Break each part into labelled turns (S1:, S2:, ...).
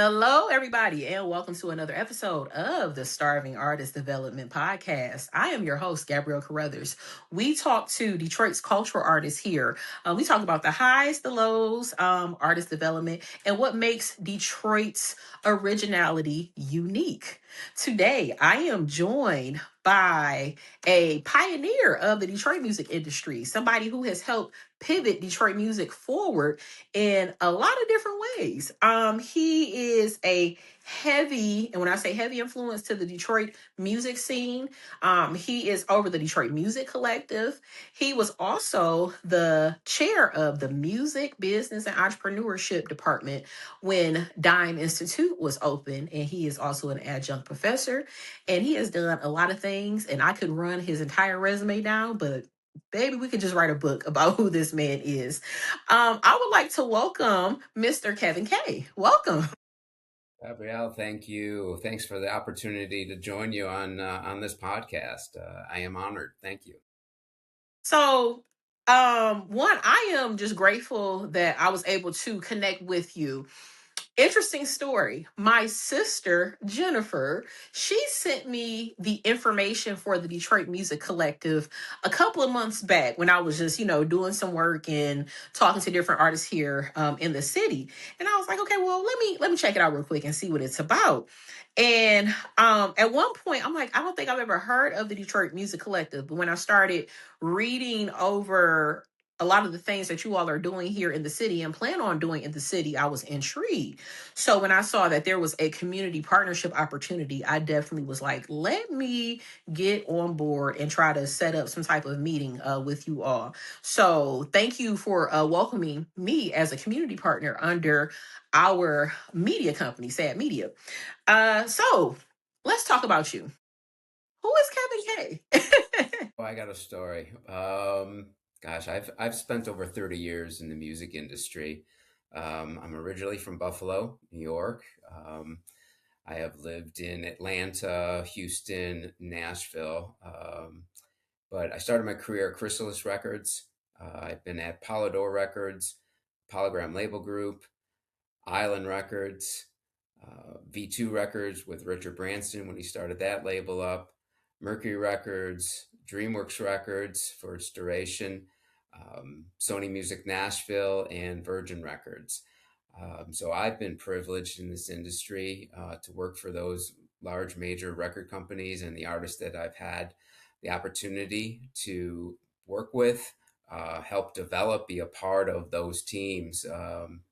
S1: Hello, everybody, and welcome to another episode of the Starving Artist Development Podcast. I am your host, Gabrielle Caruthers. We talk to Detroit's cultural artists here. We talk about the highs, the lows, artist development, and what makes Detroit's originality unique. Today, I am joined by a pioneer of the Detroit music industry, somebody who has helped pivot Detroit music forward in a lot of different ways. He is a heavy, and when I say heavy influence to the Detroit music scene, he is over the Detroit Music Collective. He was also the chair of the Music, Business, and Entrepreneurship Department when Dime Institute was open, and he is also an adjunct professor. And he has done a lot of things, and I could run his entire resume down, but baby, we could just write a book about who this man is. I would like to welcome Mr. Kevin K. Welcome.
S2: Gabrielle, thank you. Thanks for the opportunity to join you on this podcast. I am honored. Thank you.
S1: So, one, I am just grateful that I was able to connect with you. Interesting story. My sister, Jennifer, she sent me the information for the Detroit Music Collective a couple of months back when I was just, doing some work and talking to different artists here in the city. And I was like, okay, well, let me check it out real quick and see what it's about. And at one point, I'm like, I don't think I've ever heard of the Detroit Music Collective. But when I started reading over a lot of the things that you all are doing here in the city and plan on doing in the city, I was intrigued. So when I saw that there was a community partnership opportunity, I definitely was like, let me get on board and try to set up some type of meeting with you all. So thank you for welcoming me as a community partner under our media company, Sad Media. So let's talk about you. Who is Kevin K?
S2: Oh, I got a story. Gosh, I've spent over 30 years in the music industry. I'm originally from Buffalo, New York. I have lived in Atlanta, Houston, Nashville. But I started my career at Chrysalis Records. I've been at Polydor Records, Polygram Label Group, Island Records, V2 Records with Richard Branson when he started that label up, Mercury Records, DreamWorks Records for its duration, Sony Music Nashville, and Virgin Records. So I've been privileged in this industry to work for those large major record companies and the artists that I've had the opportunity to work with, help develop, be a part of those teams.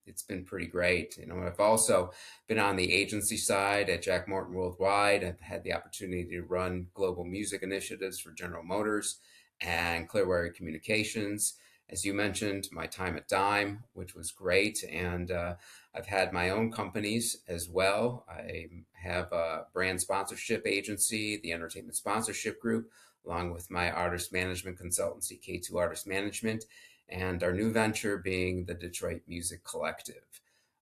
S2: It's been pretty great. I've also been on the agency side at Jack Morton Worldwide. I've had the opportunity to run global music initiatives for General Motors and Clearwire Communications. As you mentioned, my time at Dime, which was great. And I've had my own companies as well. I have a brand sponsorship agency, the Entertainment Sponsorship Group, along with my artist management consultancy, K2 Artist Management, and our new venture being the Detroit Music Collective,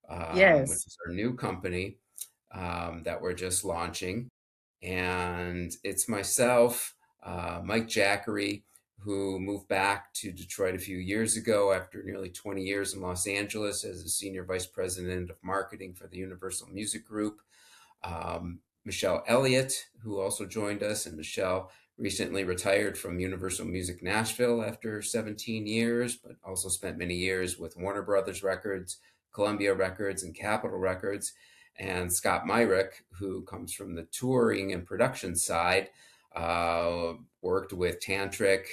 S2: which
S1: Yes.
S2: is our new company that we're just launching. And it's myself, Mike Jackery, who moved back to Detroit a few years ago after nearly 20 years in Los Angeles as a senior vice president of marketing for the Universal Music Group. Michelle Elliott, who also joined us, and Michelle recently retired from Universal Music Nashville after 17 years, but also spent many years with Warner Brothers Records, Columbia Records, and Capitol Records. And Scott Myrick, who comes from the touring and production side, worked with Tantric,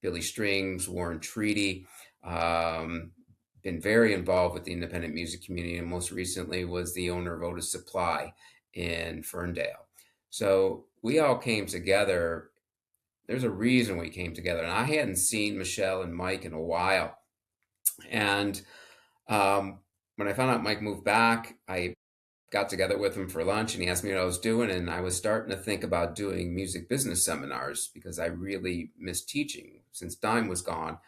S2: Billy Strings, Warren Treaty, been very involved with the independent music community, and most recently was the owner of Otis Supply in Ferndale. So we all came together. There's a reason we came together. And I hadn't seen Michelle and Mike in a while. And when I found out Mike moved back, I got together with him for lunch and he asked me what I was doing. And I was starting to think about doing music business seminars because I really miss teaching since Dime was gone.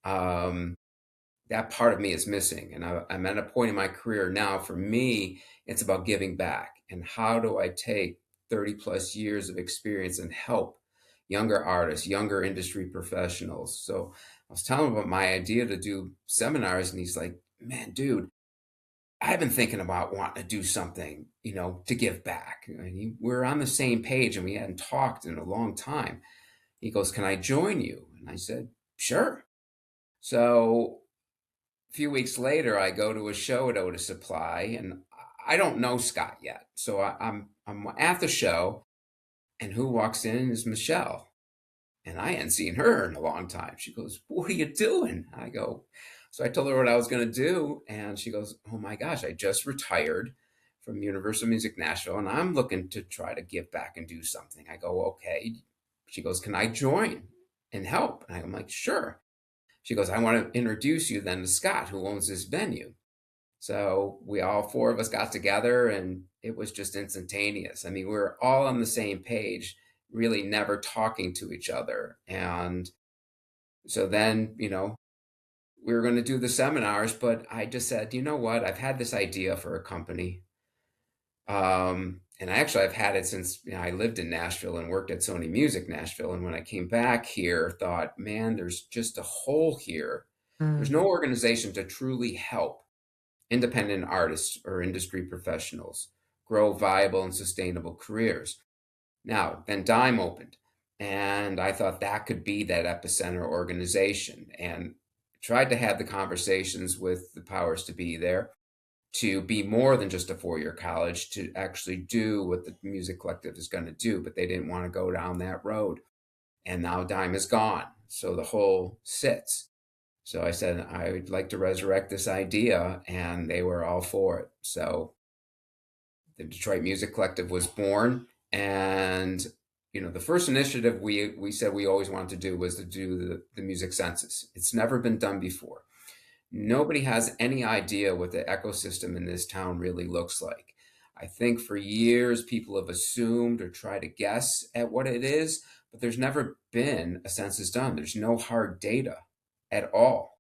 S2: That part of me is missing. And I'm at a point in my career now, for me, it's about giving back. And how do I take 30 plus years of experience and help younger artists, younger industry professionals? So I was telling him about my idea to do seminars, and he's like, man, dude, I've been thinking about wanting to do something, to give back. We're on the same page and we hadn't talked in a long time. He goes, "Can I join you?" And I said, "Sure." So a few weeks later, I go to a show at Otis Supply, and I don't know Scott yet. So I'm at the show, and who walks in is Michelle. And I hadn't seen her in a long time. She goes, "What are you doing?" I go, so I told her what I was going to do. And she goes, "Oh my gosh, I just retired from Universal Music Nashville and I'm looking to try to give back and do something." I go, "Okay." She goes, "Can I join and help?" And I'm like, "Sure." She goes, "I want to introduce you then to Scott, who owns this venue." So we all four of us got together and it was just instantaneous. I mean, we were all on the same page, really never talking to each other. And so then, we were going to do the seminars, but I just said, you know what? I've had this idea for a company. And I've had it since I lived in Nashville and worked at Sony Music Nashville. And when I came back here, thought, man, there's just a hole here. There's no
S1: Mm.
S2: organization to truly help independent artists or industry professionals grow viable and sustainable careers. Now, then Dime opened, and I thought that could be that epicenter organization, and tried to have the conversations with the powers to be there to be more than just a 4-year college, to actually do what the Music Collective is going to do, but they didn't want to go down that road. And now Dime is gone, so the whole sits. So I said, I would like to resurrect this idea, and they were all for it. So the Detroit Music Collective was born. And, the first initiative we said we always wanted to do was to do the music census. It's never been done before. Nobody has any idea what the ecosystem in this town really looks like. I think for years people have assumed or tried to guess at what it is, but there's never been a census done. There's no hard data at all.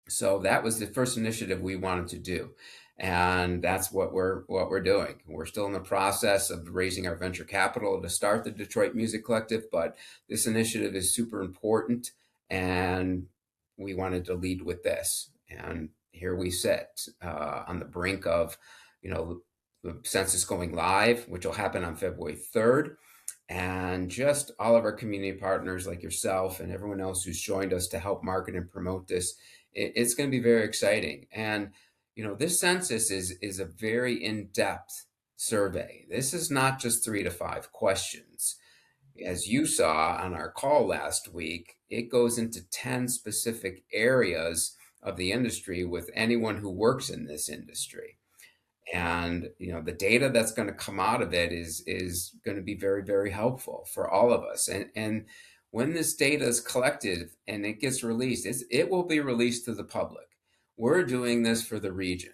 S2: So that was the first initiative we wanted to do. And that's what we're doing. We're still in the process of raising our venture capital to start the Detroit Music Collective, but this initiative is super important and we wanted to lead with this. And here we sit on the brink of, the census going live, which will happen on February 3rd. And just all of our community partners like yourself and everyone else who's joined us to help market and promote this, it's going to be very exciting. And this census is a very in-depth survey. This is not just 3 to 5 questions. As you saw on our call last week, it goes into 10 specific areas of the industry with anyone who works in this industry. And the data that's going to come out of it is going to be very, very helpful for all of us. And when this data is collected and it gets released, it will be released to the public. We're doing this for the region.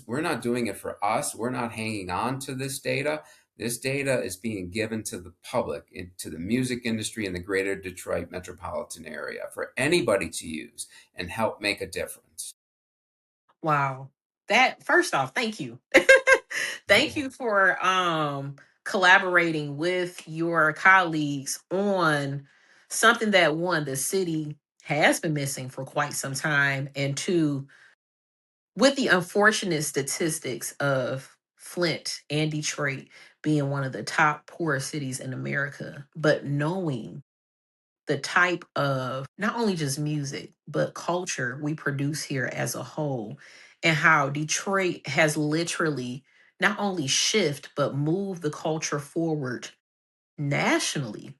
S2: We're not doing it for us. We're not hanging on to this data. This data is being given to the public, to the music industry in the greater Detroit metropolitan area for anybody to use and help make a difference.
S1: Wow. That first off, thank you. Thank
S2: Yeah.
S1: you for collaborating with your colleagues on something that one, the city has been missing for quite some time, and two, with the unfortunate statistics of Flint and Detroit being one of the top poor cities in America, but knowing the type of not only just music, but culture we produce here as a whole, and how Detroit has literally not only shift but move the culture forward nationally.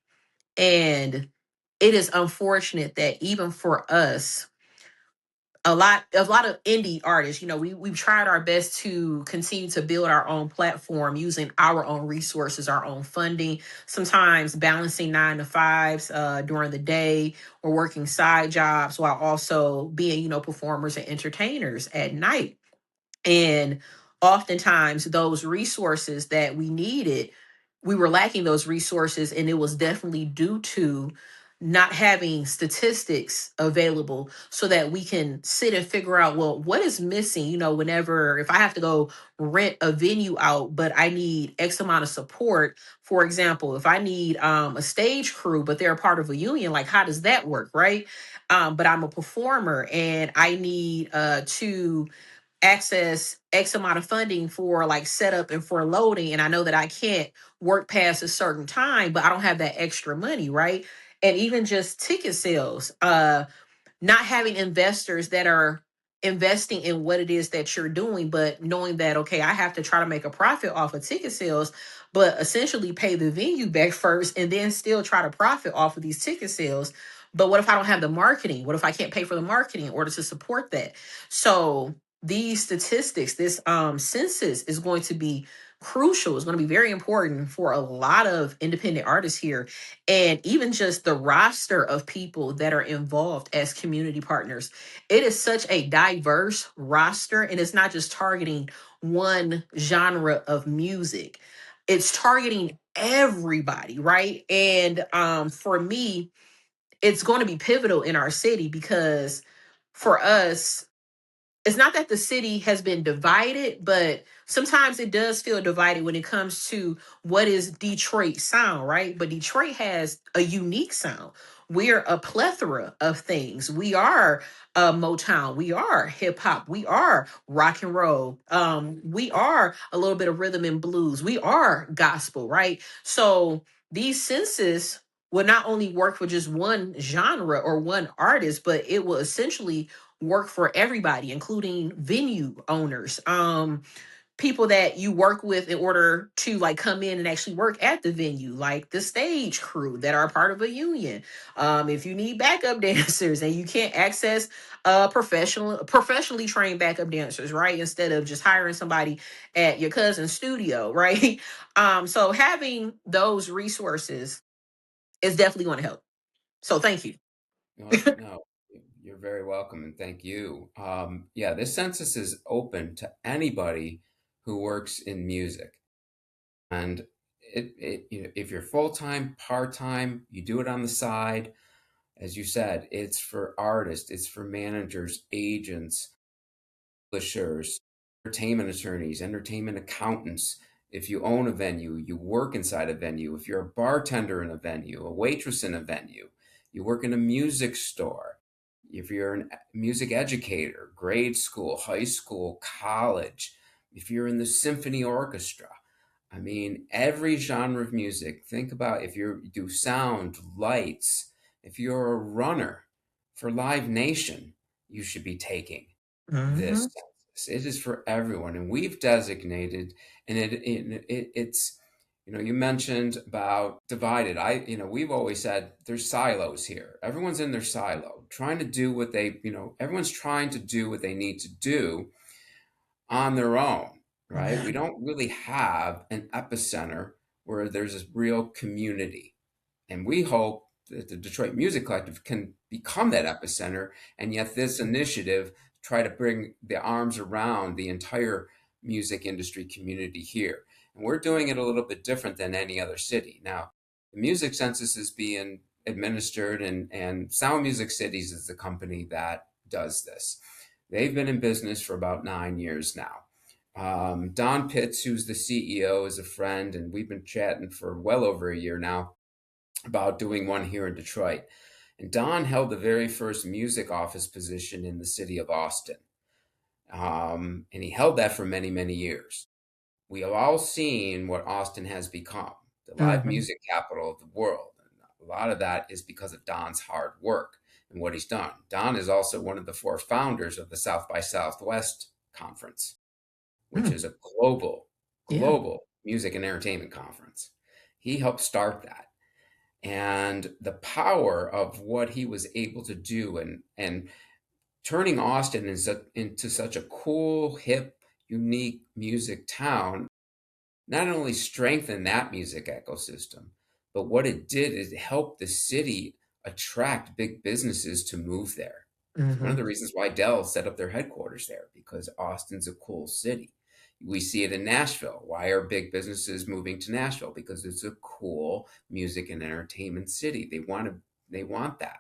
S1: And it is unfortunate that even for us, a lot of indie artists, we've tried our best to continue to build our own platform using our own resources, our own funding, sometimes balancing 9 to 5s during the day or working side jobs while also being, performers and entertainers at night. And oftentimes, those resources that we needed, we were lacking those resources, and it was definitely due to not having statistics available so that we can sit and figure out, well, what is missing. Whenever, if I have to go rent a venue out, but I need X amount of support. For example, if I need a stage crew, but they're a part of a union, like how does that work, right? But I'm a performer and I need to access X amount of funding for like setup and for loading, and I know that I can't work past a certain time, but I don't have that extra money, right? And even just ticket sales, not having investors that are investing in what it is that you're doing, but knowing that, okay, I have to try to make a profit off of ticket sales, but essentially pay the venue back first and then still try to profit off of these ticket sales. But what if I don't have the marketing? What if I can't pay for the marketing in order to support that? So these statistics, this census is going to be crucial. It's going to be very important for a lot of independent artists here, and even just the roster of people that are involved as community partners. It is such a diverse roster, and it's not just targeting one genre of music, it's targeting everybody, right? And for me, it's going to be pivotal in our city because for us, it's not that the city has been divided, but sometimes it does feel divided when it comes to what is Detroit sound, right? But Detroit has a unique sound. We're a plethora of things. We are Motown, we are hip hop, we are rock and roll, we are a little bit of rhythm and blues, we are gospel, right? So these census will not only work for just one genre or one artist, but it will essentially work for everybody, including venue owners, people that you work with in order to like come in and actually work at the venue, like the stage crew that are part of a union. If you need backup dancers and you can't access professionally trained backup dancers, right? Instead of just hiring somebody at your cousin's studio, right? So having those resources is definitely going to help. So thank you.
S2: No, no, you're very welcome, and thank you. Yeah, this census is open to anybody who works in music, and if you're full time, part time, you do it on the side. As you said, it's for artists, it's for managers, agents, publishers, entertainment attorneys, entertainment accountants. If you own a venue, you work inside a venue. If you're a bartender in a venue, a waitress in a venue, you work in a music store. If you're a music educator, grade school, high school, college, if you're in the symphony orchestra, I mean, every genre of music, think about if you do sound, lights, if you're a runner for Live Nation, you should be taking this
S1: Hmm.
S2: census. It is for everyone, and we've designated, and it's, you mentioned about divided. We've always said there's silos here. Everyone's in their silo, trying to do what everyone's trying to do what they need to do on their own, right?
S1: Yeah.
S2: We don't really have an epicenter where there's a real community. And we hope that the Detroit Music Collective can become that epicenter. And yet, this initiative try to bring the arms around the entire music industry community here. And we're doing it a little bit different than any other city. Now, the music census is being administered, and Sound Music Cities is the company that does this. They've been in business for about 9 years now. Don Pitts, who's the CEO, is a friend, and we've been chatting for well over a year now about doing one here in Detroit. And Don held the very first music office position in the city of Austin. And he held that for many, many years. We have all seen what Austin has become, the live
S1: Hmm.
S2: music capital of the world. And a lot of that is because of Don's hard work and what he's done. Don is also one of the four founders of the South by Southwest Conference, which is a global,
S1: Yeah.
S2: global music and entertainment conference. He helped start that. And the power of what he was able to do, and turning Austin into such a cool, hip, unique music town, not only strengthened that music ecosystem, but what it did is it helped the city attract big businesses to move there. It's one of
S1: Hmm.
S2: the reasons why Dell set up their headquarters there, because Austin's a cool city. We see it in Nashville. Why are big businesses moving to Nashville? Because it's a cool music and entertainment city. They want that.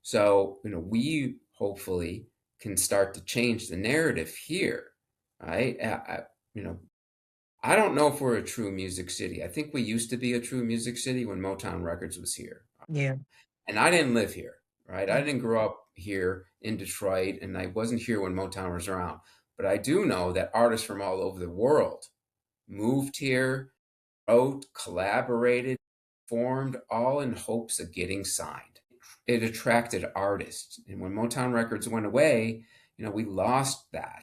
S2: So, we hopefully can start to change the narrative here, right? You know, I don't know if we're a true music city. I think we used to be a true music city when Motown Records was here.
S1: Yeah.
S2: And I didn't live here, right? I didn't grow up here in Detroit, and I wasn't here when Motown was around. But I do know that artists from all over the world moved here, wrote, collaborated, formed, all in hopes of getting signed. It attracted artists. And when Motown Records went away, we lost that.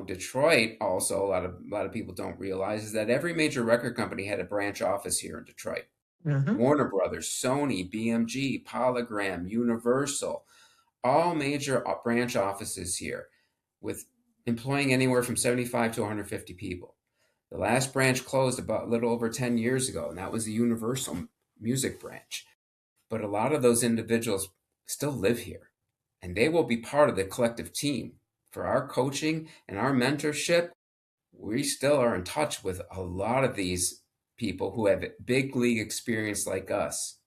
S2: Detroit also, a lot of people don't realize, is that every major record company had a branch office here in Detroit.
S1: Mm-hmm.
S2: Warner Brothers, Sony, BMG, Polygram, Universal, all major branch offices here with employing anywhere from 75 to 150 people. The last branch closed about a little over 10 years ago, and that was the Universal Music branch. But a lot of those individuals still live here, and they will be part of the collective team. For our coaching and our mentorship, we still are in touch with a lot of these people who have big league experience like us.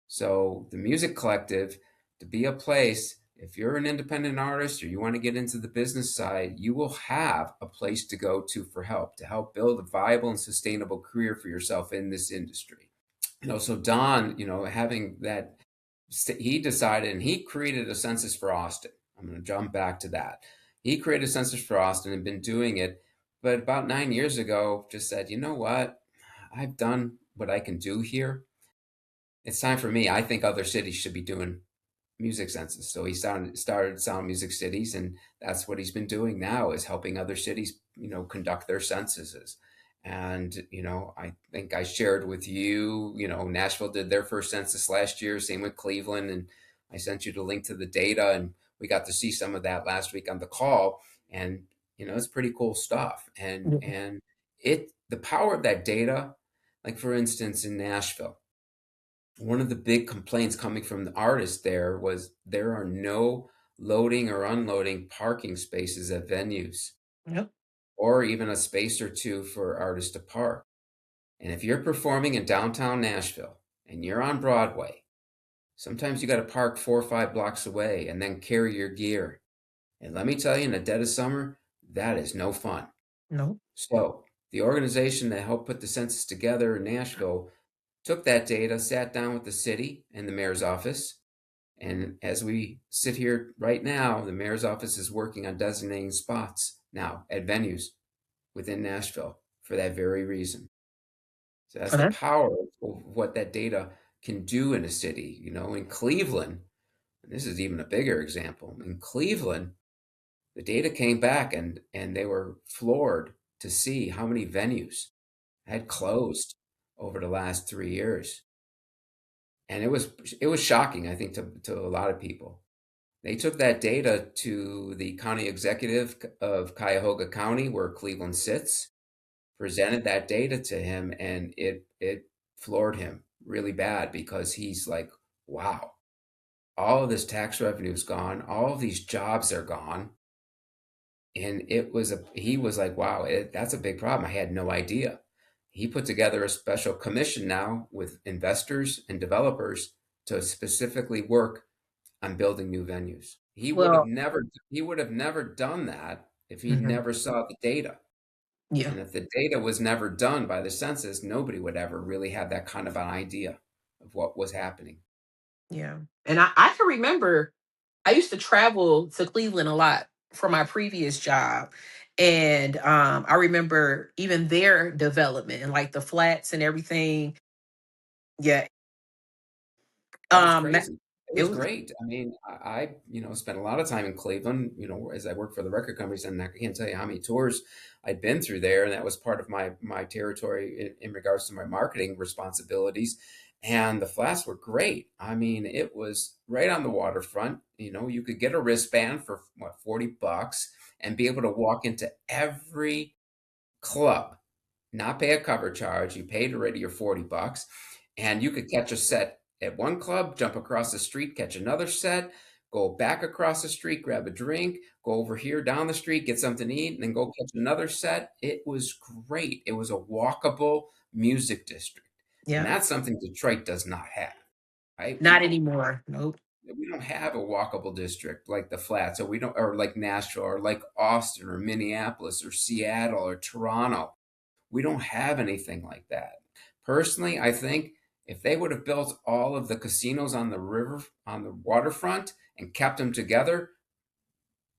S2: So the Music Collective, to be a place, if you're an independent artist or you want to get into the business side, you will have a place to go to help build a viable and sustainable career for yourself in this industry. So Don, having that, he decided and he created a census for Austin. I'm going to jump back to that. He created a census for Austin and been doing it, but about 9 years ago, just said, you know what? I've done what I can do here. It's time for me. I think other cities should be doing music census. So he started Sound Music Cities, and that's what he's been doing now, is helping other cities, conduct their censuses. And, I think I shared with you, Nashville did their first census last year, same with Cleveland. And I sent you the link to the data, and we got to see some of that last week on the call. And, it's pretty cool stuff. And the power of that data, like for instance, in Nashville, one of the big complaints coming from the artists there was there are no loading or unloading parking spaces at venues,
S1: Yep.
S2: or even a space or two for artists to park. And if you're performing in downtown Nashville and you're on Broadway, sometimes you got to park 4 or 5 blocks away and then carry your gear. And let me tell you, in the dead of summer, that is no fun.
S1: No.
S2: So the organization that helped put the census together in Nashville took that data, sat down with the city and the mayor's office. And as we sit here right now, the mayor's office is working on designating spots now at venues within Nashville for that very reason. So that's the
S1: Okay.
S2: power of what that data can do in a city. In Cleveland, and this is even a bigger example. In Cleveland, the data came back and they were floored to see how many venues had closed over the last 3 years. And it was shocking, I think, to a lot of people. They took that data to the county executive of Cuyahoga County, where Cleveland sits, presented that data to him, and it floored him really bad, because he's like, wow, all of this tax revenue is gone, all of these jobs are gone. And he was like, wow, that's a big problem. I had no idea. He put together a special commission now with investors and developers to specifically work on building new venues.
S1: Well,
S2: He would have never done that if he
S1: mhm.
S2: never saw the data.
S1: Yeah.
S2: And if the data was never done by the census, nobody would ever really have that kind of an idea of what was happening.
S1: Yeah. And I can remember I used to travel to Cleveland a lot for my previous job. And I remember even their development and like the flats and everything. Yeah.
S2: That was
S1: Ma-
S2: crazy. It
S1: it
S2: was
S1: was
S2: great. I mean, I spent a lot of time in Cleveland, as I worked for the record companies, and I can't tell you how many tours I'd been through there, and that was part of my territory in regards to my marketing responsibilities. And the flats were great. I mean, it was right on the waterfront. You could get a wristband for what, $40, and be able to walk into every club, not pay a cover charge. You paid already your $40, and you could catch a set at one club, jump across the street, catch another set, go back across the street, grab a drink, go over here down the street, get something to eat, and then go catch another set. It was great. It was a walkable music district. And
S1: yeah.
S2: that's something Detroit does not have, right?
S1: Not anymore. Nope.
S2: We don't have a walkable district like the Flats, or like Nashville, or like Austin, or Minneapolis, or Seattle, or Toronto. We don't have anything like that. Personally, I think if they would have built all of the casinos on the river, on the waterfront, and kept them together,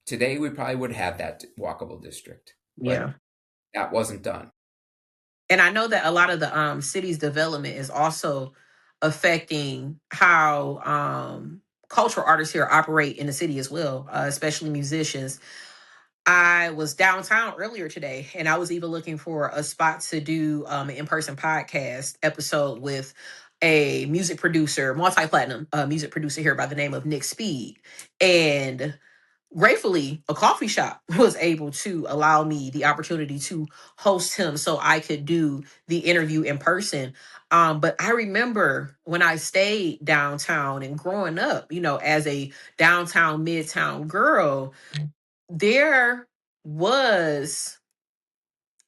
S2: Today, we probably would have that walkable district, but
S1: Yeah.
S2: that wasn't done.
S1: And I know that a lot of the city's development is also affecting how cultural artists here operate in the city as well, especially musicians. I was downtown earlier today, and I was even looking for a spot to do an in-person podcast episode with a music producer, multi-platinum music producer here by the name of Nick Speed. And gratefully, a coffee shop was able to allow me the opportunity to host him so I could do the interview in person. But I remember when I stayed downtown and growing up, as a downtown, midtown girl, there was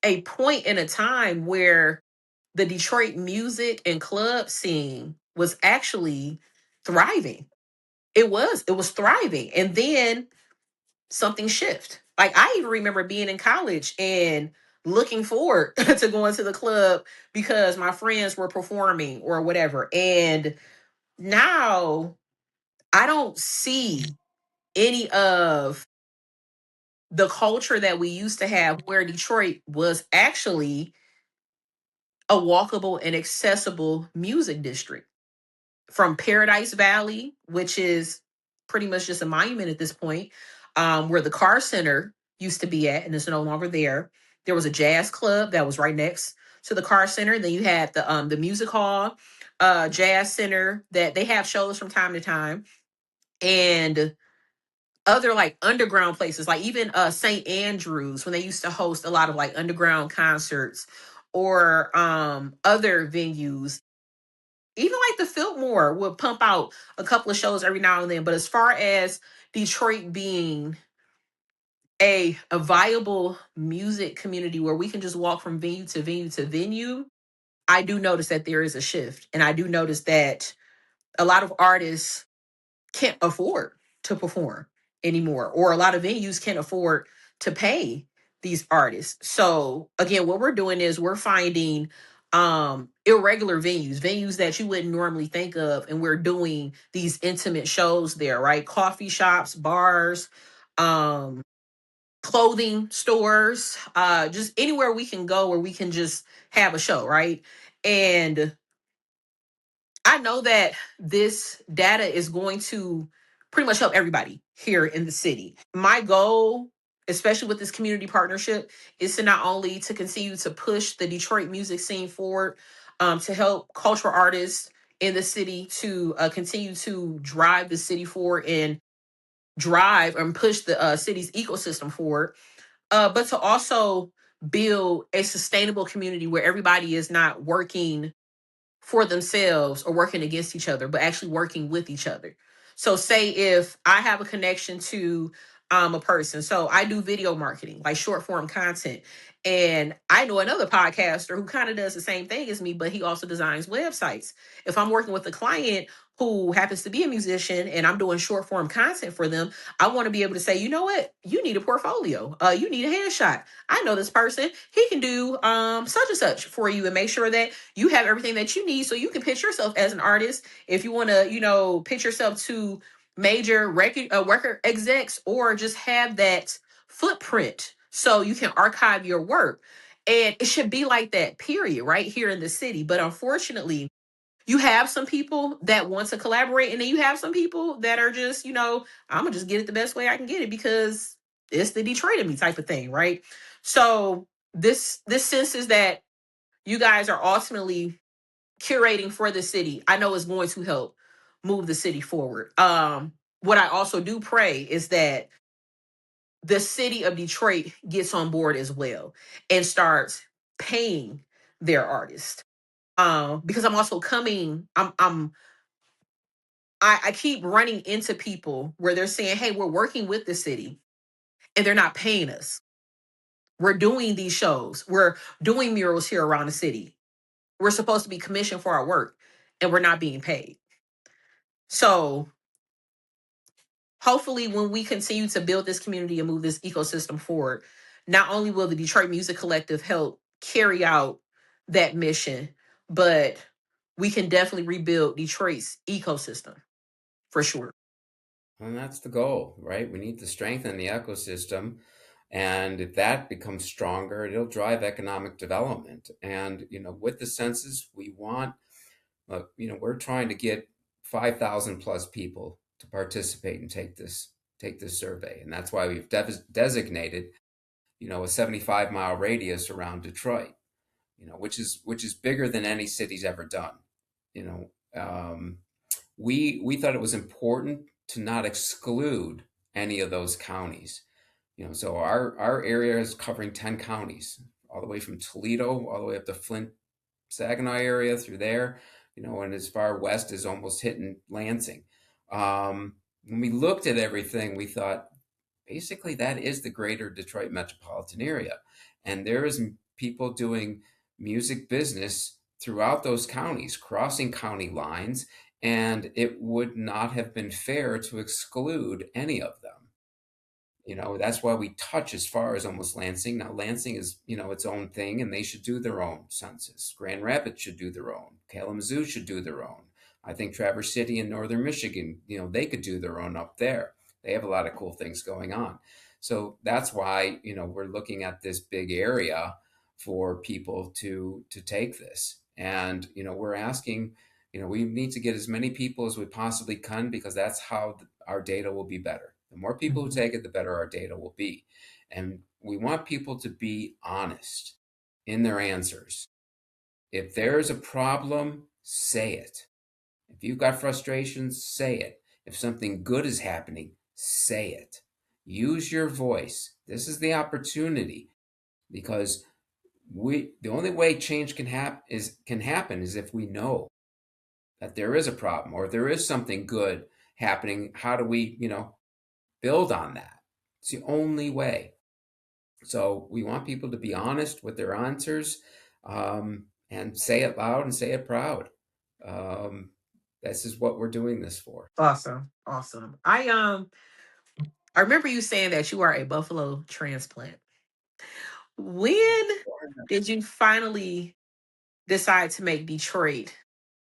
S1: a point in a time where the Detroit music and club scene was actually thriving. It was thriving. And then something shift. Like I even remember being in college and looking forward to going to the club because my friends were performing or whatever. And now I don't see any of the culture that we used to have where Detroit was actually a walkable and accessible music district. From Paradise Valley, which is pretty much just a monument at this point, where the Car Center used to be at, and it's no longer there. There was a jazz club that was right next to the Car Center. Then you had the music hall, jazz center that they have shows from time to time, and other like underground places, like even St. Andrews when they used to host a lot of like underground concerts or other venues, even like the Fillmore would pump out a couple of shows every now and then. But as far as Detroit being a viable music community where we can just walk from venue to venue to venue, I do notice that there is a shift. And I do notice that a lot of artists can't afford to perform anymore, or a lot of venues can't afford to pay these artists. So again, what we're doing is we're finding irregular venues that you wouldn't normally think of, and we're doing these intimate shows there, right? Coffee shops, bars, um clothing stores, just anywhere we can go where we can just have a show, right? And I know that this data is going to pretty much help everybody here in the city. My goal, especially with this community partnership, is to not only to continue to push the Detroit music scene forward, to help cultural artists in the city to continue to drive the city forward and drive and push the city's ecosystem forward, but to also build a sustainable community where everybody is not working for themselves or working against each other, but actually working with each other. So, say if I have a connection to a person, so I do video marketing, like short form content, and I know another podcaster who kind of does the same thing as me, but he also designs websites. If I'm working with a client who happens to be a musician and I'm doing short form content for them, I want to be able to say, you know what, you need a portfolio, you need a headshot. I know this person, he can do such and such for you, and make sure that you have everything that you need so you can pitch yourself as an artist. If you want to, pitch yourself to major record execs, or just have that footprint so you can archive your work. And it should be like that, period, right here in the city. But unfortunately, you have some people that want to collaborate, and then you have some people that are just, I'm gonna just get it the best way I can get it because it's the Detroit of me type of thing, right? So this census that you guys are ultimately curating for the city, I know is going to help move the city forward. What I also do pray is that the city of Detroit gets on board as well and starts paying their artists. Because I'm also coming, I keep running into people where they're saying, hey, we're working with the city and they're not paying us. We're doing these shows. We're doing murals here around the city. We're supposed to be commissioned for our work and we're not being paid. So hopefully when we continue to build this community and move this ecosystem forward, not only will the Detroit Music Collective help carry out that mission, but we can definitely rebuild Detroit's ecosystem for sure.
S2: And that's the goal, right? We need to strengthen the ecosystem. And if that becomes stronger, it'll drive economic development. And, with the census, we want, we're trying to get 5,000 plus people to participate and take this survey. And that's why we've designated, a 75-mile radius around Detroit, which is bigger than any city's ever done. You know, we thought it was important to not exclude any of those counties. So our area is covering 10 counties, all the way from Toledo all the way up to Flint, Saginaw area through there, and as far west as almost hitting Lansing. When we looked at everything, we thought basically that is the greater Detroit metropolitan area. And there is people doing music business throughout those counties, crossing county lines, and it would not have been fair to exclude any of them. That's why we touch as far as almost Lansing. Now, Lansing is, its own thing, and they should do their own census. Grand Rapids should do their own. Kalamazoo should do their own. I think Traverse City in northern Michigan, they could do their own up there. They have a lot of cool things going on. So that's why, we're looking at this big area for people to take this. And, we're asking, we need to get as many people as we possibly can, because that's how our data will be better. The more people who take it, the better our data will be. And we want people to be honest in their answers. If there's a problem, say it. If you've got frustrations, say it. If something good is happening, say it. Use your voice. This is the opportunity, because the only way change can happen is if we know that there is a problem or there is something good happening. How do we, build on that? It's the only way. So we want people to be honest with their answers, and say it loud and say it proud. This is what we're doing this for.
S1: Awesome. Awesome. I remember you saying that you are a Buffalo transplant. When did you finally decide to make Detroit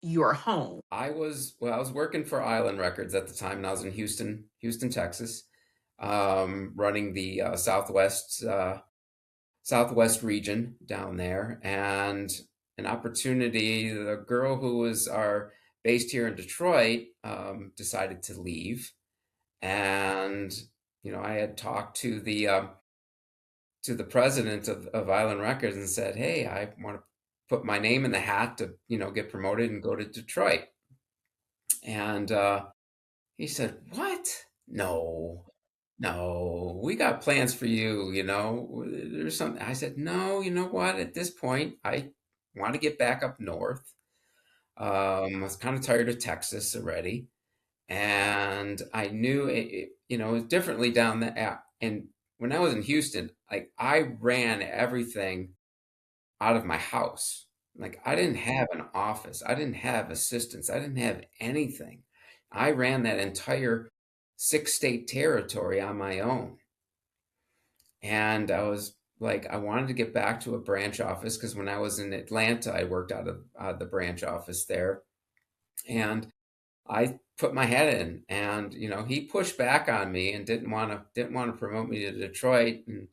S1: your home?
S2: I was working for Island Records at the time, and I was in Houston, Texas, running the Southwest region down there, and an opportunity. The girl who was based here in Detroit decided to leave, and I had talked to the president of Island Records and said, "Hey, I want to put my name in the hat to get promoted and go to Detroit." And he said, "What? No, no, we got plans for you. There's something." I said, "No, you know what? At this point, I want to get back up north. I was kind of tired of Texas already, and I knew it was differently down there. And when I was in Houston, like, I ran everything out of my house. Like, I didn't have an office. I didn't have assistants. I didn't have anything. I ran that entire 6-state territory on my own. And I was like, I wanted to get back to a branch office, because when I was in Atlanta, I worked out of the branch office there. And I put my head in, and he pushed back on me and didn't want to promote me to Detroit. And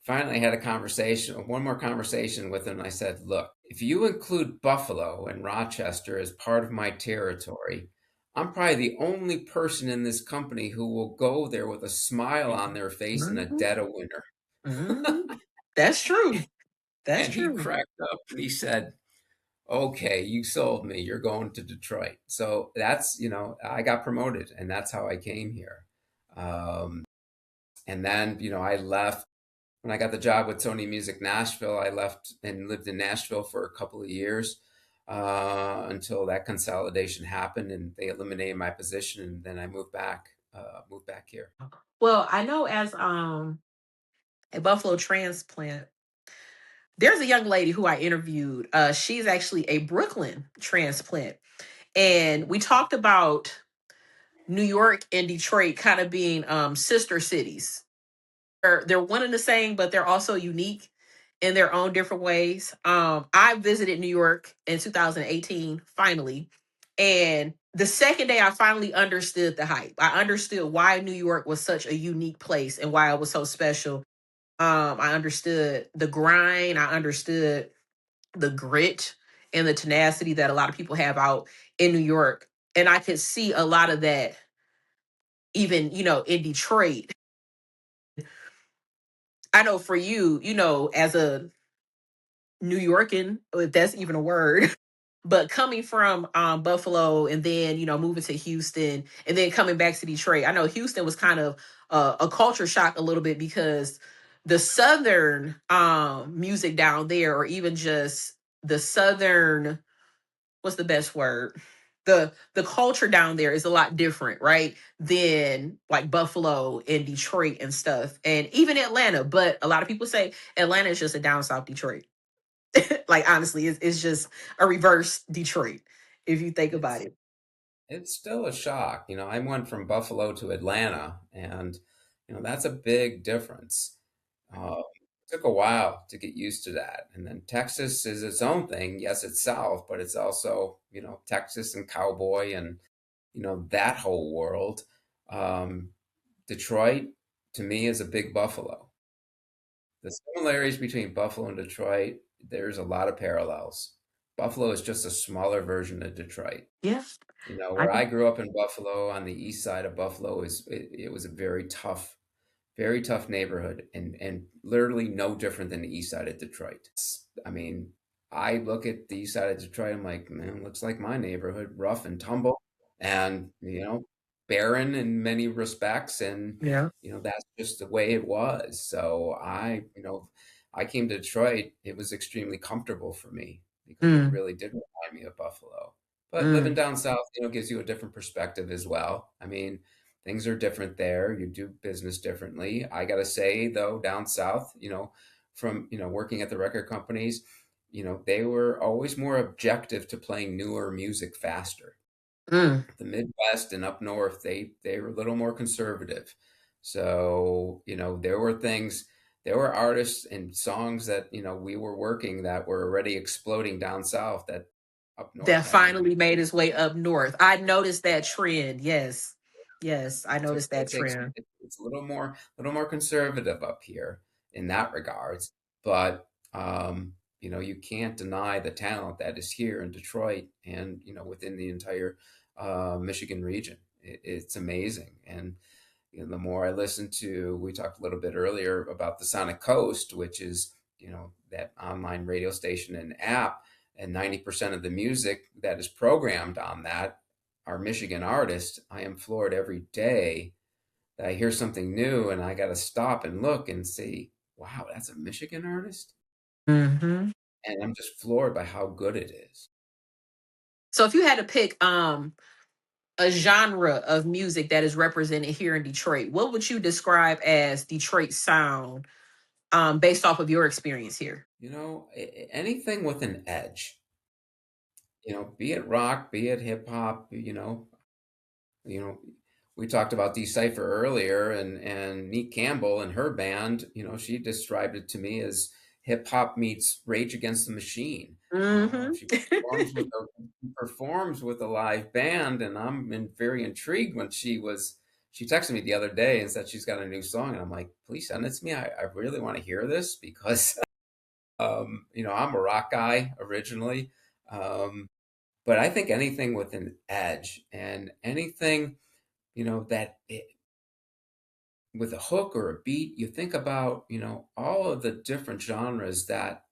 S2: finally, I had one more conversation with him. And I said, "Look, if you include Buffalo and Rochester as part of my territory, I'm probably the only person in this company who will go there with a smile on their face and a dead of winter."
S1: Mm-hmm. That's true. That's
S2: And he
S1: true.
S2: cracked up and he said, "Okay, you sold me. You're going to Detroit." So that's, I got promoted, and that's how I came here. And then, I left. When I got the job with Sony Music Nashville, I left and lived in Nashville for a couple of years, until that consolidation happened and they eliminated my position. And then I moved back here.
S1: Well, I know as a Buffalo transplant, there's a young lady who I interviewed. She's actually a Brooklyn transplant. And we talked about New York and Detroit kind of being sister cities. They're one and the same, but they're also unique in their own different ways. I visited New York in 2018, finally, and the second day I finally understood the hype. I understood why New York was such a unique place and why it was so special. I understood the grind. I understood the grit and the tenacity that a lot of people have out in New York. And I could see a lot of that even, in Detroit. I know for you, as a New Yorkan, if that's even a word, but coming from Buffalo and then, moving to Houston and then coming back to Detroit, I know Houston was kind of a culture shock a little bit because the Southern music down there, or even just the Southern, what's the best word? The culture down there is a lot different, right? Than like Buffalo and Detroit and stuff, and even Atlanta. But a lot of people say Atlanta is just a down south Detroit. Like honestly, it's just a reverse Detroit if you think about
S2: It's
S1: it.
S2: it's still a shock. I went from Buffalo to Atlanta, and that's a big difference. It took a while to get used to that. And then Texas is its own thing. Yes, it's South, but it's also, Texas and cowboy and, that whole world. Um, Detroit, to me, is a big Buffalo. The similarities between Buffalo and Detroit, there's a lot of parallels. Buffalo is just a smaller version of Detroit.
S1: Yeah, I
S2: Where I
S1: can.
S2: grew up in Buffalo, on the east side of Buffalo, it was a very tough neighborhood, and literally no different than the east side of Detroit. I mean, I look at the east side of Detroit, I'm like, man, looks like my neighborhood, rough and tumble, and barren in many respects, and
S1: Yeah.
S2: that's just the way it was. So I came to Detroit. It was extremely comfortable for me because it
S1: Mm,
S2: really did remind me of Buffalo. But living
S1: mm,
S2: down south, gives you a different perspective as well. I mean, things are different there. You do business differently. I got to say, though, down south, from, working at the record companies, they were always more objective to playing newer music faster.
S1: mm.
S2: The Midwest and up north, they were a little more conservative. So, there were artists and songs that, we were working that were already exploding down south that up north
S1: That
S2: hadn't even.
S1: finally made its way up north. I noticed that trend. Yes, yes, I
S2: So
S1: noticed that
S2: it takes
S1: trend.
S2: it's a little more conservative up here in that regards, but you can't deny the talent that is here in Detroit and within the entire Michigan region. It's amazing, and the more I listen to, we talked a little bit earlier about the Sonic Coast, which is that online radio station and app, and 90% of the music that is programmed on that are Michigan artists. I am floored every day that I hear something new and I got to stop and look and see, wow, that's a Michigan artist.
S1: Hmm.
S2: And I'm just floored by how good it is.
S1: So if you had to pick a genre of music that is represented here in Detroit, what would you describe as Detroit sound based off of your experience here?
S2: Anything with an edge, be it rock, be it hip hop, you know, we talked about Decipher earlier, and Neat Campbell and her band. She described it to me as hip hop meets Rage Against the Machine.
S1: Hmm.
S2: She performs with a live band, and very intrigued when she texted me the other day and said she's got a new song, and I'm like, please send it to me. I really want to hear this because I'm a rock guy originally. Um, but I think anything with an edge and anything that with a hook or a beat, you think about, all of the different genres that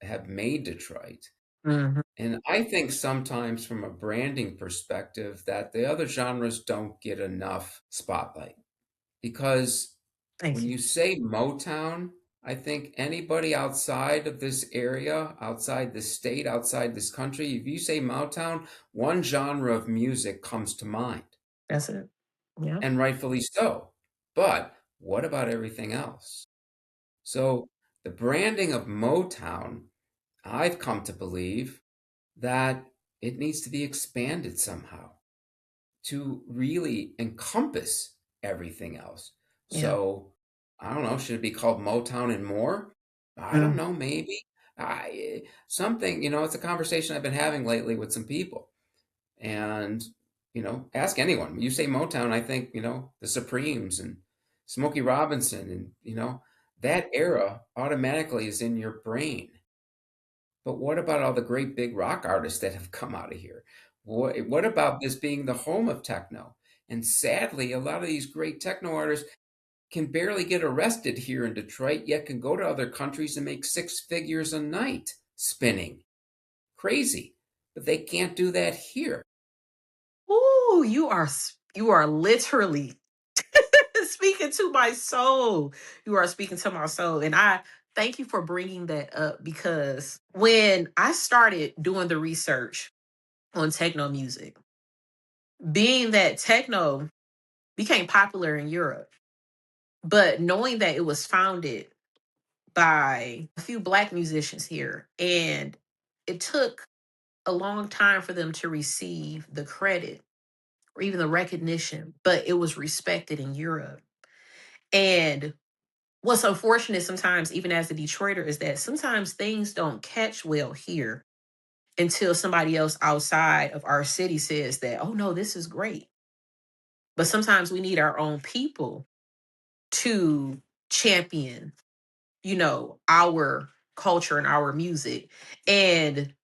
S2: have made Detroit.
S1: Hmm.
S2: And I think sometimes from a branding perspective that the other genres don't get enough spotlight because
S1: Thank
S2: when
S1: you.
S2: you say Motown, I think anybody outside of this area, outside the state, outside this country, if you say Motown, one genre of music comes to mind,
S1: That's it. Yeah.
S2: and rightfully so. But what about everything else? So, the branding of Motown, I've come to believe that it needs to be expanded somehow to really encompass everything else.
S1: Yeah.
S2: So, I don't know, should it be called Motown and More? I don't
S1: Mm.
S2: know, maybe. Something, it's a conversation I've been having lately with some people. And ask anyone. When you say Motown, I think, the Supremes and Smokey Robinson, and, that era automatically is in your brain. But what about all the great big rock artists that have come out of here? What about this being the home of techno? And sadly, a lot of these great techno artists can barely get arrested here in Detroit, yet can go to other countries and make six figures a night spinning. Crazy. But they can't do that here.
S1: Ooh, you are literally speaking to my soul. You are speaking to my soul. And I thank you for bringing that up, because when I started doing the research on techno music, being that techno became popular in Europe, but knowing that it was founded by a few Black musicians here, and it took a long time for them to receive the credit or even the recognition, but it was respected in Europe. And what's unfortunate sometimes, even as a Detroiter, is that sometimes things don't catch well here until somebody else outside of our city says that, oh no, this is great. But sometimes we need our own people to champion, our culture and our music. And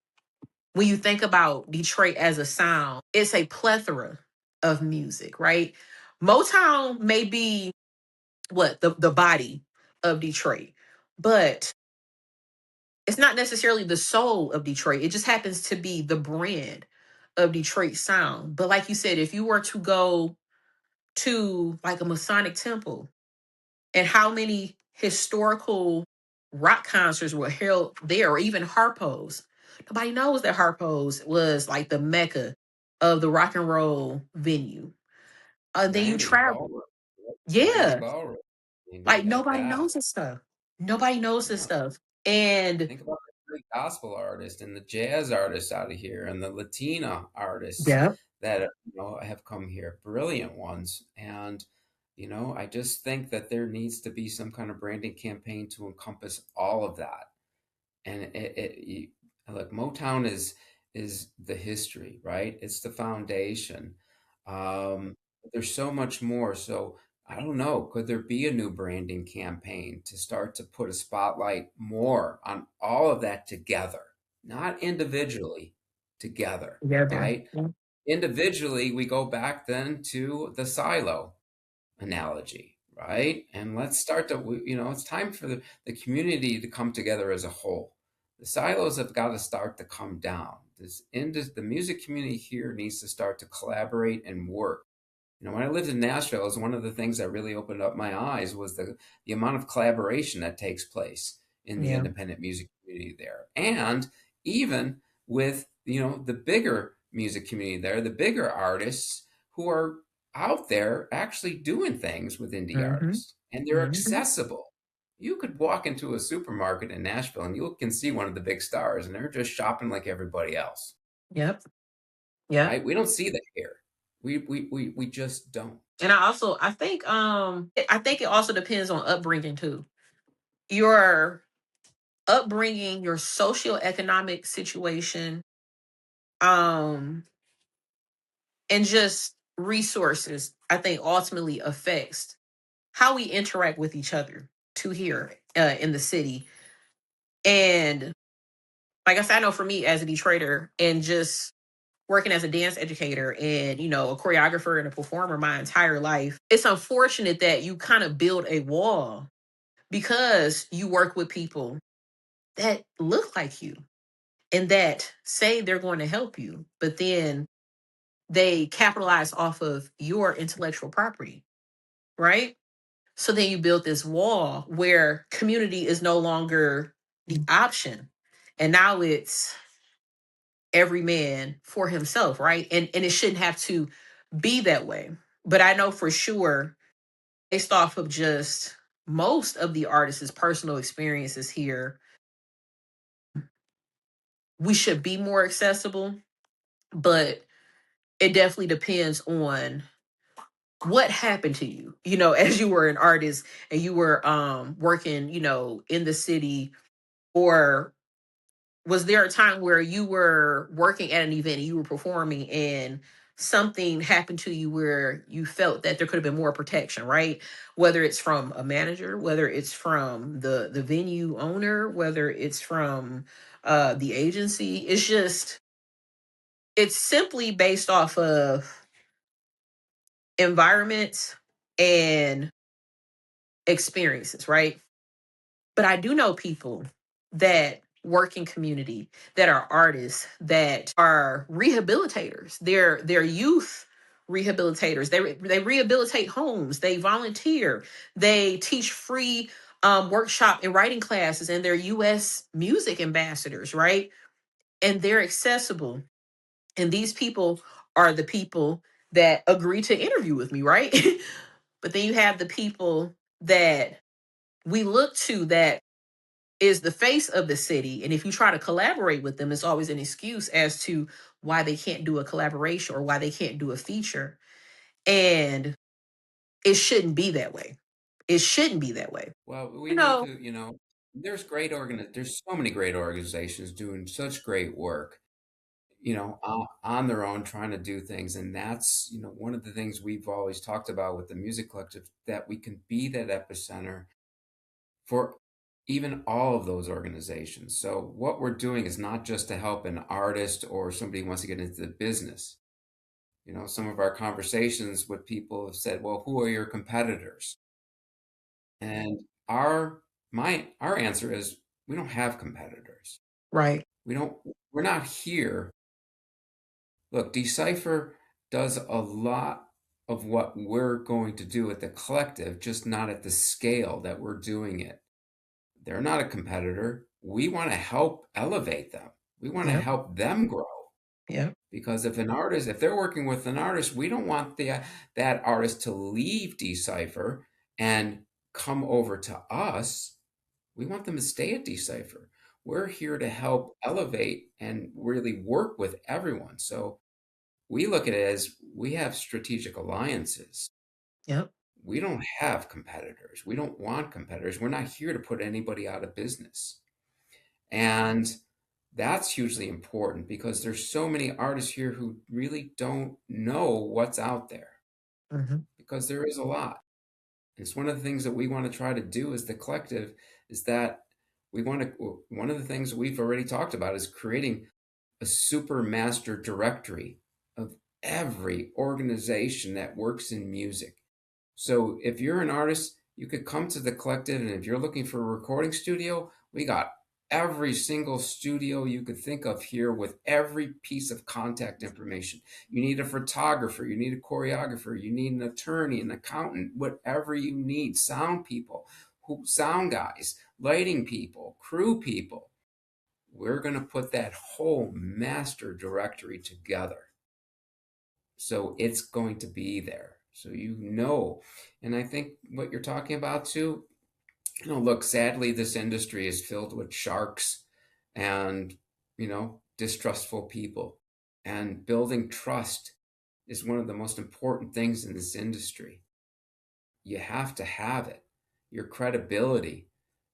S1: when you think about Detroit as a sound, it's a plethora of music, right? Motown may be what the body of Detroit, but it's not necessarily the soul of Detroit. It just happens to be the brand of Detroit sound. But like you said, if you were to go to like a Masonic temple, and how many historical rock concerts were held there, or even Harpo's. Nobody knows that Harpo's was like the mecca of the rock and roll venue. Then you
S2: Randy's
S1: travel.
S2: Ballroom. Randy's
S1: Yeah.
S2: Ballroom.
S1: Like
S2: At
S1: nobody
S2: that.
S1: knows this stuff. Nobody knows this
S2: Yeah.
S1: stuff. And
S2: Think about the great gospel artists and the jazz artists out of here and the Latina artists
S1: yeah,
S2: that have come here. Brilliant ones. And I just think that there needs to be some kind of branding campaign to encompass all of that. And look, Motown is the history, right? It's the foundation. There's so much more. So I don't know. Could there be a new branding campaign to start to put a spotlight more on all of that together, not individually, together,
S1: together.
S2: right? Individually, we go back then to the silo analogy, right? And let's start to, it's time for the community to come together as a whole. The silos have got to start to come down. The music community here needs to start to collaborate and work. When I lived in Nashville, it was one of the things that really opened up my eyes was the amount of collaboration that takes place in the
S1: Yeah.
S2: independent music community there. And even with, the bigger music community there, the bigger artists who are out there actually doing things with indie
S1: Mm-hmm.
S2: artists, and they're
S1: Mm-hmm.
S2: accessible. You could walk into a supermarket in Nashville and you can see one of the big stars and they're just shopping like everybody else,
S1: Yep. Yep.
S2: right? We don't see that here. We just don't.
S1: And I think it also depends on upbringing too. Your upbringing, your socioeconomic situation, um, and just resources, I think ultimately affects how we interact with each other to here in the city. And like I said, I know for me as a Detroiter and just working as a dance educator and, a choreographer and a performer my entire life, it's unfortunate that you kind of build a wall because you work with people that look like you and that say they're going to help you, but then they capitalize off of your intellectual property, right? So then you build this wall where community is no longer the option. And now it's every man for himself, right? And it shouldn't have to be that way. But I know for sure, based off of just most of the artists' personal experiences here, we should be more accessible, but it definitely depends on what happened to you, as you were an artist and you were working, in the city, or was there a time where you were working at an event and you were performing and something happened to you where you felt that there could have been more protection, right? Whether it's from a manager, whether it's from the venue owner, whether it's from the agency. It's simply based off of environments and experiences, right? But I do know people that work in community, that are artists, that are rehabilitators. They're youth rehabilitators. They rehabilitate homes. They volunteer. They teach free workshop and writing classes, and they're U.S. music ambassadors, right? And they're accessible. And these people are the people that agree to interview with me, right? But then you have the people that we look to that is the face of the city. And if you try to collaborate with them, it's always an excuse as to why they can't do a collaboration or why they can't do a feature. And it shouldn't be that way. It shouldn't be that way.
S2: Well, we
S1: You
S2: need
S1: know,
S2: to, there's so many great organizations doing such great work, on their own trying to do things. And that's, one of the things we've always talked about with the music collective, that we can be that epicenter for even all of those organizations. So what we're doing is not just to help an artist or somebody who wants to get into the business. Some of our conversations with people have said, well, who are your competitors? And our answer is, we don't have competitors.
S1: right.
S2: We don't we're not here. Look, Decipher does a lot of what we're going to do at the collective, just not at the scale that we're doing it. They're not a competitor. We want to help elevate them. We want to
S1: Yep.
S2: help them grow.
S1: Yep.
S2: Because if they're working with an artist, we don't want that artist to leave Decipher and come over to us. We want them to stay at Decipher. We're here to help elevate and really work with everyone. So we look at it as we have strategic alliances.
S1: Yep.
S2: We don't have competitors. We don't want competitors. We're not here to put anybody out of business. And that's hugely important because there's so many artists here who really don't know what's out there,
S1: Hmm.
S2: because there is a lot. It's one of the things that we want to try to do as the collective, is that one of the things we've already talked about is creating a super master directory of every organization that works in music. So if you're an artist, you could come to the collective, and if you're looking for a recording studio, we got every single studio you could think of here with every piece of contact information. You need a photographer, you need a choreographer, you need an attorney, an accountant, whatever you need, sound people, sound guys, lighting people, crew people. We're going to put that whole master directory together. So it's going to be there. So and I think what you're talking about too, look, sadly, this industry is filled with sharks and, distrustful people. And building trust is one of the most important things in this industry. You have to have it. Your credibility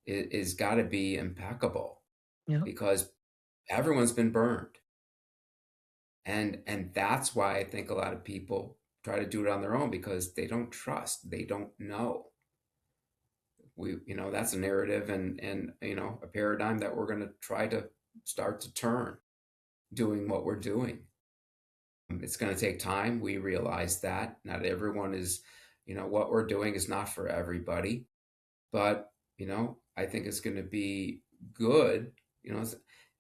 S2: is got to be impeccable,
S1: Yep.
S2: because everyone's been burned. And that's why I think a lot of people try to do it on their own, because they don't trust, they don't know. That's a narrative and a paradigm that we're going to try to start to turn, doing what we're doing. It's going to take time. We realize that not everyone is, what we're doing is not for everybody, but I think it's going to be good. If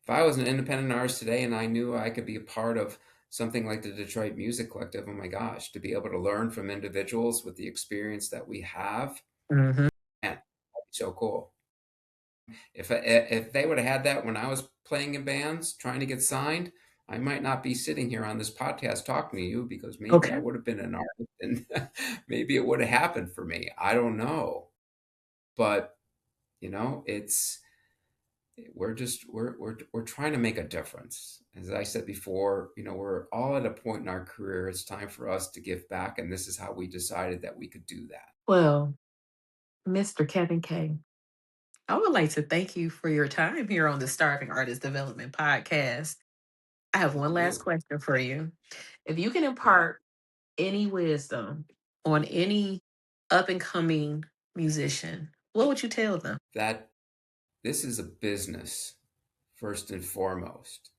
S2: I was an independent artist today and I knew I could be a part of something like the Detroit Music Collective, oh my gosh, to be able to learn from individuals with the experience that we have,
S1: Hmm.
S2: man, that'd be so cool. If they would have had that when I was playing in bands trying to get signed, I might not be sitting here on this podcast talking to you, because maybe I
S1: Okay.
S2: would have been an artist and maybe it would have happened for me. I don't know. But, it's we're trying to make a difference. As I said before, we're all at a point in our career. It's time for us to give back, and this is how we decided that we could do that.
S1: Well, Mr. Kevin K, I would like to thank you for your time here on the Starving Artist Development Podcast. I have one last
S2: You.
S1: question for you. If you can
S2: Yeah.
S1: impart any wisdom on any up and coming musician, what would you tell them?
S2: That this is a business first and foremost.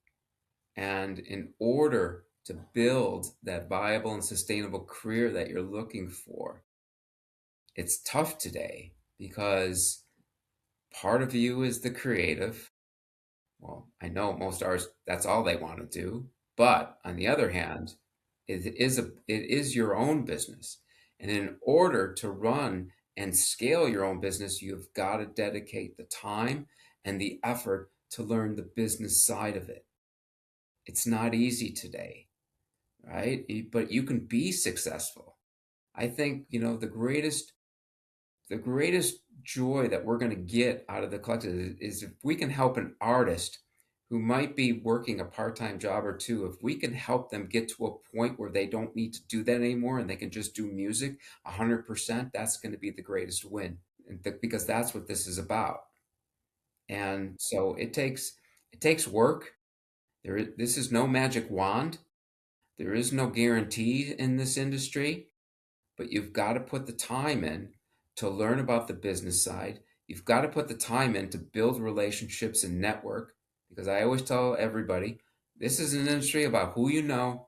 S2: And in order to build that viable and sustainable career that you're looking for, it's tough today because part of you is the creative. Well, I know most artists, that's all they want to do. But on the other hand, it is your own business. And in order to run and scale your own business, you've got to dedicate the time and the effort to learn the business side of it. It's not easy today, right? But you can be successful. I think, the greatest joy that we're going to get out of the collective is if we can help an artist who might be working a part-time job or two, if we can help them get to a point where they don't need to do that anymore and they can just do music 100%, that's going to be the greatest win. Because that's what this is about. And so it takes work. This is no magic wand. There is no guarantee in this industry, but you've got to put the time in to learn about the business side. You've got to put the time in to build relationships and network, because I always tell everybody this is an industry about who you know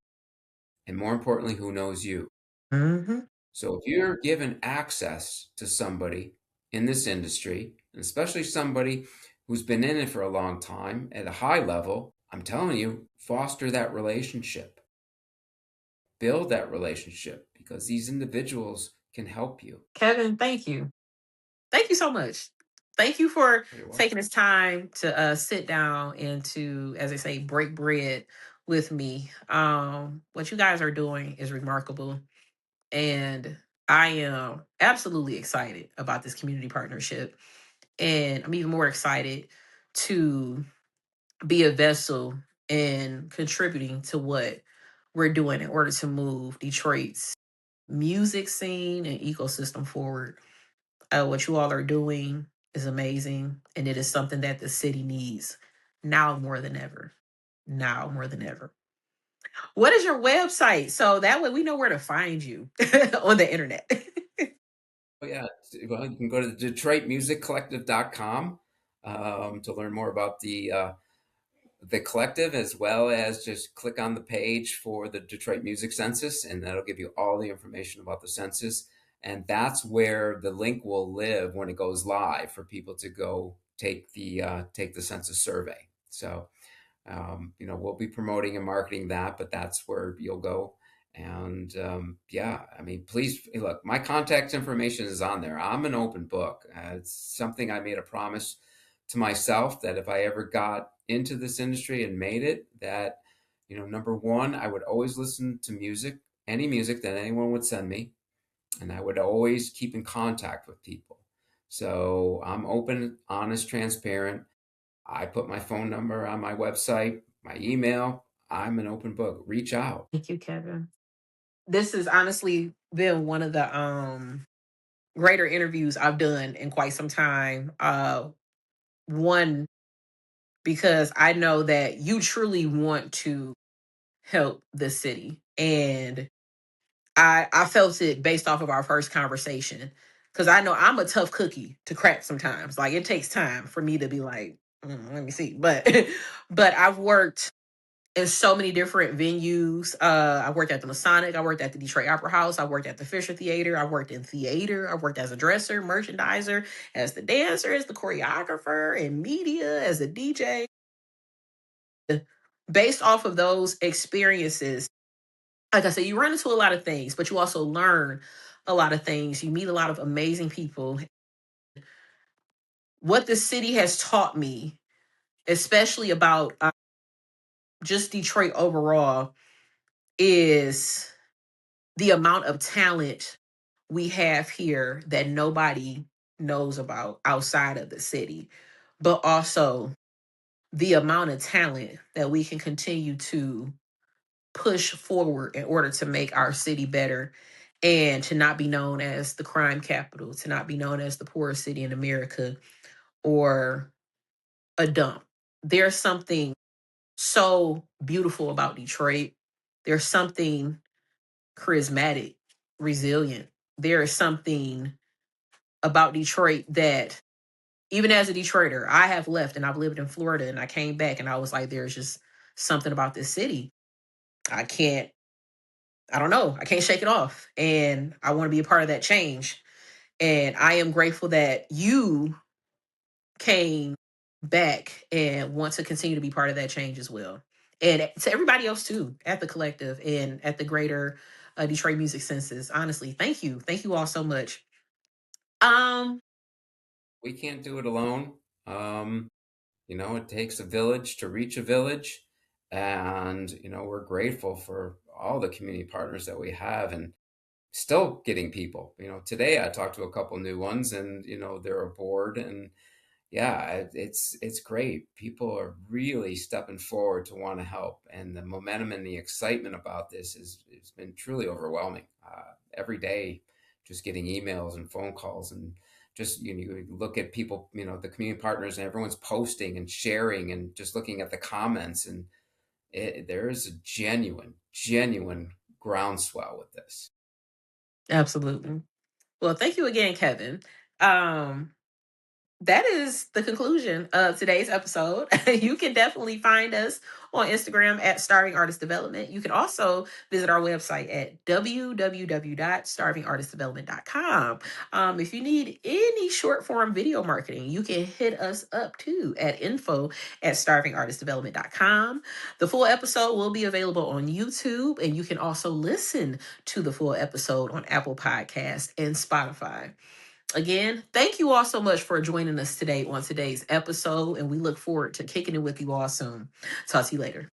S2: and, more importantly, who knows you.
S1: Hmm.
S2: So if you're given access to somebody in this industry, and especially somebody who's been in it for a long time at a high level, I'm telling you, foster that relationship, build that relationship, because these individuals can help you.
S1: Kevin, thank you. Thank you so much. Thank you for
S2: You're welcome.
S1: taking this time to sit down and to, as I say, break bread with me. What you guys are doing is remarkable. And I am absolutely excited about this community partnership. And I'm even more excited to be a vessel in contributing to what we're doing in order to move Detroit's music scene and ecosystem forward. What you all are doing is amazing, and it is something that the city needs now more than ever. Now more than ever. What is your website? So that way we know where to find you on the internet.
S2: Oh, yeah. Well, you can go to the DetroitMusicCollective.com to learn more about the collective, as well as just click on the page for the Detroit Music Census, and that'll give you all the information about the census. And that's where the link will live when it goes live for people to go take the census survey. So we'll be promoting and marketing that, but that's where you'll go. And yeah, I mean, please look, my contact information is on there. I'm an open book. It's something I made a promise to myself that if I ever got into this industry and made it, that, number one, I would always listen to music, any music that anyone would send me. And I would always keep in contact with people. So I'm open, honest, transparent. I put my phone number on my website, my email. I'm an open book. Reach out.
S1: Thank you, Kevin. This has honestly been one of the greater interviews I've done in quite some time. One, because I know that you truly want to help the city. And I felt it based off of our first conversation. Cause I know I'm a tough cookie to crack sometimes. Like it takes time for me to be like, let me see. But but I've worked in so many different venues. I worked at the Masonic, I worked at the Detroit Opera House, I worked at the Fisher Theater, I worked in theater, I worked as a dresser, merchandiser, as the dancer, as the choreographer, in media, as a DJ. Based off of those experiences, like I said, you run into a lot of things, but you also learn a lot of things. You meet a lot of amazing people. What the city has taught me, especially about just Detroit overall, is the amount of talent we have here that nobody knows about outside of the city, but also the amount of talent that we can continue to push forward in order to make our city better and to not be known as the crime capital, to not be known as the poorest city in America or a dump. There's something so beautiful about Detroit. There's something charismatic, resilient. There is something about Detroit that, even as a Detroiter, I have left and I've lived in Florida and I came back and I was like, there's just something about this city. I can't, I don't know, I can't shake it off. And I want to be a part of that change. And I am grateful that you came back and want to continue to be part of that change as well. And to everybody else too, at the collective and at the greater Detroit Music Census. Honestly, thank you. Thank you all so much. Um,
S2: We can't do it alone. Um, it takes a village to reach a village. And, we're grateful for all the community partners that we have and still getting people. Today I talked to a couple new ones and, they're aboard and yeah, it's great. People are really stepping forward to want to help, and the momentum and the excitement about this is it's been truly overwhelming. Every day, just getting emails and phone calls, and just you look at people, the community partners, and everyone's posting and sharing, and just looking at the comments, and there is a genuine groundswell with this.
S1: Absolutely. Well, thank you again, Kevin. Um, that is the conclusion of today's episode. You can definitely find us on Instagram at Starving Artist Development. You can also visit our website at www.starvingartistdevelopment.com. If you need any short form video marketing, you can hit us up too at info@starvingartistdevelopment.com. The full episode will be available on YouTube, and you can also listen to the full episode on Apple Podcasts and Spotify. Again, thank you all so much for joining us today on today's episode, and we look forward to kicking it with you all soon. Talk to you later.